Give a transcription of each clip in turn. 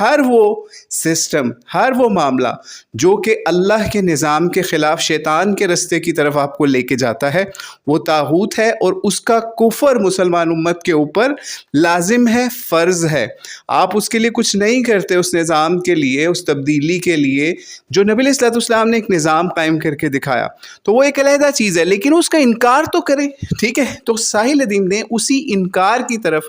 ہر وہ سسٹم، ہر وہ معاملہ جو کہ اللہ کے نظام کے خلاف شیطان کے رستے کی طرف آپ کو لے کے جاتا ہے، وہ طاغوت ہے، اور اس کا کفر مسلمان امت کے اوپر لازم ہے، فرض ہے۔ آپ اس کے لیے کچھ نہیں کرتے، اس نظام کے لیے، اس تبدیلی کے لیے جو نبی علیہ الصلوۃ والسلام نے ایک نظام قائم کر کے دکھایا، تو وہ ایک علیحدہ چیز ہے، لیکن اس کا انکار تو کریں، ٹھیک ہے؟ تو ساحل ندیم نے اسی انکار کی طرف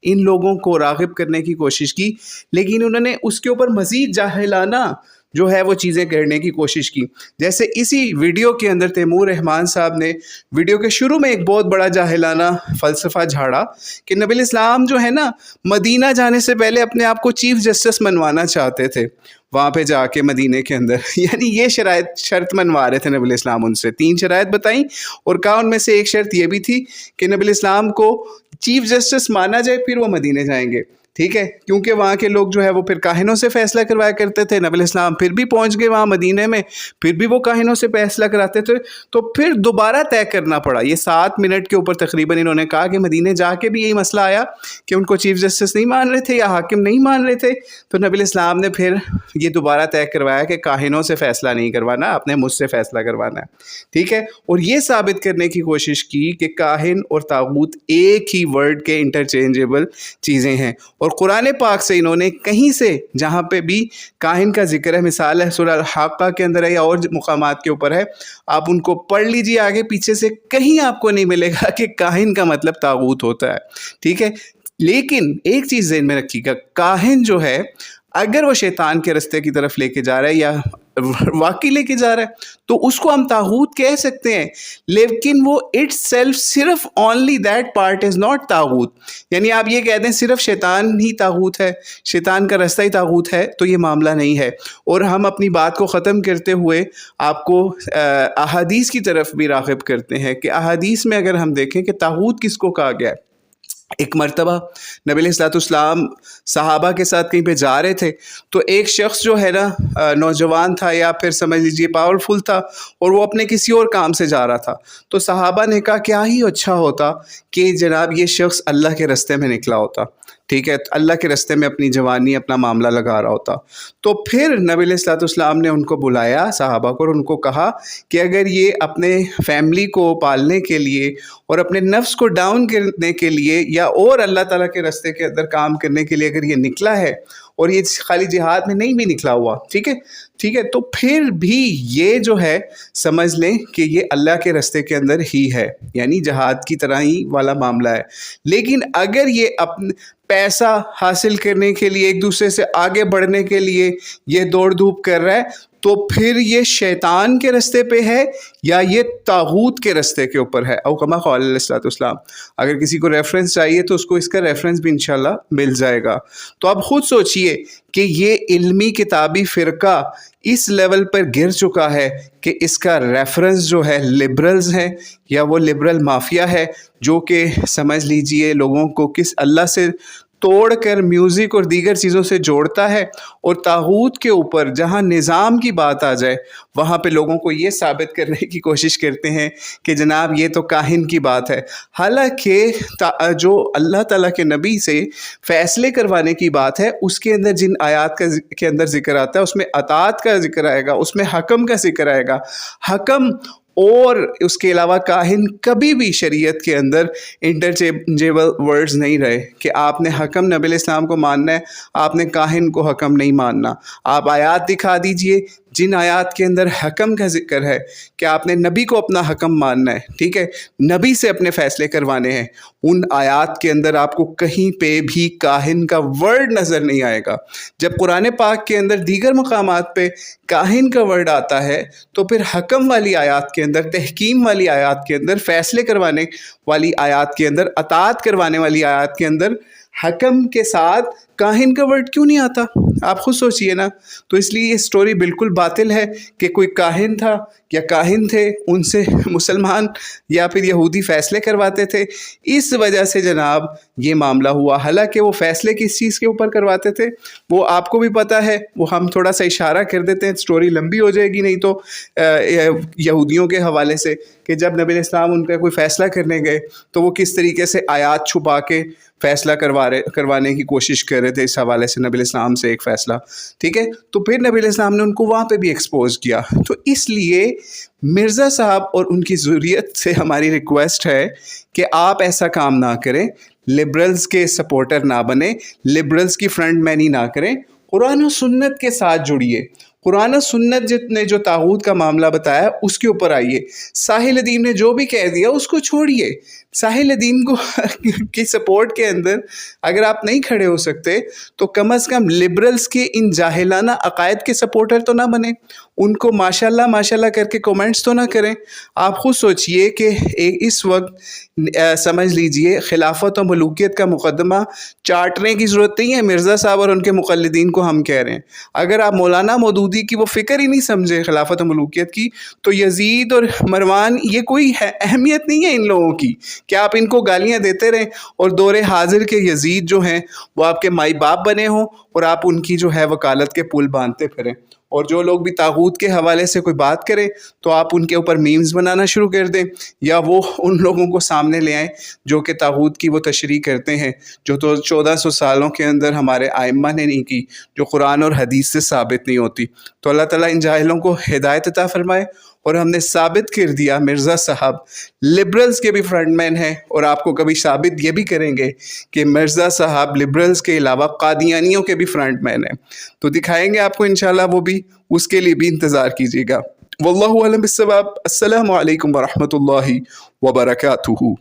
ان لوگوں کو راغب کرنے کی کوشش کی، لیکن انہوں نے اس کے اوپر مزید جاہلانہ جو ہے وہ چیزیں کرنے کی کوشش کی۔ جیسے اسی ویڈیو کے اندر تیمور رحمان صاحب نے ویڈیو کے شروع میں ایک بہت بڑا جاہلانہ فلسفہ جھاڑا کہ نبی علیہ السلام جو ہے نا، مدینہ جانے سے پہلے اپنے آپ کو چیف جسٹس منوانا چاہتے تھے وہاں پہ جا کے مدینے کے اندر، یعنی یہ شرط منوا رہے تھے نبی علیہ السلام ان سے۔ 3 شرائط بتائیں، اور کہا ان میں سے ایک شرط یہ بھی تھی کہ نبی علیہ السلام کو چیف جسٹس مانا جائے، پھر وہ مدینے جائیں گے، ٹھیک ہے؟ کیونکہ وہاں کے لوگ جو ہے وہ پھر کاہنوں سے فیصلہ کروایا کرتے تھے، نبی علیہ السلام پھر بھی پہنچ گئے وہاں مدینے میں، پھر بھی وہ کاہنوں سے فیصلہ کراتے تھے، تو پھر دوبارہ طے کرنا پڑا۔ یہ 7 منٹ کے اوپر تقریباً انہوں نے کہا کہ مدینے جا کے بھی یہی مسئلہ آیا کہ ان کو چیف جسٹس نہیں مان رہے تھے یا حاکم نہیں مان رہے تھے، تو نبی علیہ السلام نے پھر یہ دوبارہ طے کروایا کہ کاہنوں سے فیصلہ نہیں کروانا، آپ نے مجھ سے فیصلہ کروانا ہے، ٹھیک ہے؟ اور یہ ثابت کرنے کی کوشش کی کہ کاہن اور طاغوت ایک ہی ورڈ کے انٹرچینجیبل چیزیں ہیں، اور قرآن پاک سے انہوں نے کہیں سے جہاں پہ بھی کاہن کا ذکر ہے، مثال ہے سورہ الحاقہ کے اندر ہے یا اور مقامات کے اوپر ہے، آپ ان کو پڑھ لیجئے آگے پیچھے سے، کہیں آپ کو نہیں ملے گا کہ کاہن کا مطلب طاغوت ہوتا ہے، ٹھیک ہے؟ لیکن ایک چیز ذہن میں رکھیے گا، کاہن جو ہے اگر وہ شیطان کے رستے کی طرف لے کے جا رہا ہے یا واقعی لے کے جا رہا ہے تو اس کو ہم طاغوت کہہ سکتے ہیں، لیکن وہ اٹس سیلف صرف only that part is not طاغوت، یعنی آپ یہ کہہ دیں صرف شیطان ہی طاغوت ہے، شیطان کا رستہ ہی طاغوت ہے، تو یہ معاملہ نہیں ہے۔ اور ہم اپنی بات کو ختم کرتے ہوئے آپ کو احادیث کی طرف بھی راغب کرتے ہیں کہ احادیث میں اگر ہم دیکھیں کہ طاغوت کس کو کہا گیا ہے۔ ایک مرتبہ نبی علیہ الصلوۃ والسلام صحابہ کے ساتھ کہیں پہ جا رہے تھے، تو ایک شخص جو ہے نا نوجوان تھا یا پھر سمجھ لیجیے پاورفل تھا، اور وہ اپنے کسی اور کام سے جا رہا تھا، تو صحابہ نے کہا کیا ہی اچھا ہوتا کہ جناب یہ شخص اللہ کے رستے میں نکلا ہوتا، ٹھیک ہے، اللہ کے رستے میں اپنی جوانی اپنا معاملہ لگا رہا ہوتا۔ تو پھر نبی علیہ الصلوۃ والسلام نے ان کو بلایا صحابہ کو، اور ان کو کہا کہ اگر یہ اپنے فیملی کو پالنے کے لیے اور اپنے نفس کو ڈاؤن کرنے کے لیے یا اور اللہ تعالیٰ کے رستے کے اندر کام کرنے کے لیے اگر یہ نکلا ہے، اور یہ خالی جہاد میں نہیں بھی نکلا ہوا، ٹھیک ہے، تو پھر بھی یہ جو ہے سمجھ لیں کہ یہ اللہ کے رستے کے اندر ہی ہے، یعنی جہاد کی طرح ہی والا معاملہ ہے۔ لیکن اگر یہ اپنے پیسہ حاصل کرنے کے لیے، ایک دوسرے سے آگے بڑھنے کے لیے یہ دوڑ دھوپ کر رہا ہے، تو پھر یہ شیطان کے رستے پہ ہے یا یہ طاغوت کے رستے کے اوپر ہے، او کما قال علیہ الصلوۃ والسلام۔ اگر کسی کو ریفرنس چاہیے تو اس کو اس کا ریفرنس بھی انشاءاللہ مل جائے گا۔ تو اب خود سوچئے کہ یہ علمی کتابی فرقہ اس لیول پر گر چکا ہے کہ اس کا ریفرنس جو ہے لبرلز ہیں، یا وہ لبرل مافیا ہے جو کہ سمجھ لیجئے لوگوں کو کس اللہ سے توڑ کر میوزک اور دیگر چیزوں سے جوڑتا ہے، اور طاغوت کے اوپر جہاں نظام کی بات آ جائے وہاں پہ لوگوں کو یہ ثابت کرنے کی کوشش کرتے ہیں کہ جناب یہ تو کاہن کی بات ہے، حالانکہ جو اللہ تعالیٰ کے نبی سے فیصلے کروانے کی بات ہے اس کے اندر جن آیات کے اندر ذکر آتا ہے اس میں اطاعت کا ذکر آئے گا، اس میں حکم کا ذکر آئے گا۔ حکم اور اس کے علاوہ کاہن کبھی بھی شریعت کے اندر انٹرچینجیبل ورڈز نہیں رہے کہ آپ نے حکم نبی علیہ السلام کو ماننا ہے، آپ نے کاہن کو حکم نہیں ماننا۔ آپ آیات دکھا دیجئے جن آیات کے اندر حکم کا ذکر ہے کہ آپ نے نبی کو اپنا حکم ماننا ہے، ٹھیک ہے، نبی سے اپنے فیصلے کروانے ہیں، ان آیات کے اندر آپ کو کہیں پہ بھی کاہن کا ورڈ نظر نہیں آئے گا۔ جب قرآن پاک کے اندر دیگر مقامات پہ کاہن کا ورڈ آتا ہے تو پھر حکم والی آیات کے اندر، تحکیم والی آیات کے اندر، فیصلے کروانے والی آیات کے اندر، اطاعت کروانے والی آیات کے اندر حکم کے ساتھ کاہن کا ورڈ کیوں نہیں آتا؟ آپ خود سوچئے نا۔ تو اس لیے یہ سٹوری بالکل باطل ہے کہ کوئی کاہن تھا یا کاہن تھے، ان سے مسلمان یا پھر یہودی فیصلے کرواتے تھے۔ اس وجہ سے جناب یہ معاملہ ہوا. حالانکہ وہ فیصلے کس چیز کے اوپر کرواتے تھے وہ آپ کو بھی پتہ ہے, وہ ہم تھوڑا سا اشارہ کر دیتے ہیں, سٹوری لمبی ہو جائے گی نہیں تو, یہودیوں کے حوالے سے, کہ جب نبی علیہ السلام ان کا کوئی فیصلہ کرنے گئے تو وہ کس طریقے سے آیات چھپا کے فیصلہ کروانے کی کوشش کر رہے تھے اس حوالے سے نبی علیہ السلام سے ایک فیصلہ, ٹھیک ہے. تو پھر نبی علیہ السلام نے ان کو وہاں پہ بھی ایکسپوز کیا. تو اس لیے مرزا صاحب اور ان کی ذریت سے ہماری ریکویسٹ ہے کہ آپ ایسا کام نہ کریں, لبرلز کے سپورٹر نہ بنیں, لبرلز کی فرنٹ مینی نہ کریں, قرآن و سنت کے ساتھ جڑیے. قرآن و سنت نے جو طاغوت کا معاملہ بتایا اس کے اوپر آئیے. ساحل ادیم نے جو بھی کہہ دیا اس کو چھوڑیے. ساحل ادیم کو کی سپورٹ کے اندر اگر آپ نہیں کھڑے ہو سکتے تو کم از کم لبرلز کے ان جاہلانہ عقائد کے سپورٹر تو نہ بنیں, ان کو ماشاءاللہ کر کے کومنٹس تو نہ کریں. آپ خود سوچئے کہ اس وقت سمجھ لیجئے خلافت و ملوکیت کا مقدمہ چاٹنے کی ضرورت نہیں ہے. مرزا صاحب اور ان کے مقلدین کو ہم کہہ رہے ہیں, اگر آپ مولانا مودودی کی وہ فکر ہی نہیں سمجھے خلافت و ملوکیت کی, تو یزید اور مروان یہ کوئی اہمیت نہیں ہے ان لوگوں کی کہ آپ ان کو گالیاں دیتے رہیں اور دور حاضر کے یزید جو ہیں وہ آپ کے مائی باپ بنے ہوں اور آپ ان کی جو ہے وکالت کے پل باندھتے پھریں. اور جو لوگ بھی طاغوت کے حوالے سے کوئی بات کریں تو آپ ان کے اوپر میمز بنانا شروع کر دیں, یا وہ ان لوگوں کو سامنے لے آئیں جو کہ طاغوت کی وہ تشریح کرتے ہیں, جو تو 1400 سالوں کے اندر ہمارے ائمہ نے نہیں کی, جو قرآن اور حدیث سے ثابت نہیں ہوتی. تو اللہ تعالیٰ ان جاہلوں کو ہدایت عطا فرمائے. اور ہم نے ثابت کر دیا مرزا صاحب لبرلز کے بھی فرنٹ مین ہیں, اور آپ کو کبھی ثابت یہ بھی کریں گے کہ مرزا صاحب لبرلز کے علاوہ قادیانیوں کے بھی فرنٹ مین ہیں. تو دکھائیں گے آپ کو انشاءاللہ وہ بھی, اس کے لیے بھی انتظار کیجیے گا. واللہ اعلم بالصواب. السلام علیکم ورحمۃ اللہ وبرکاتہ.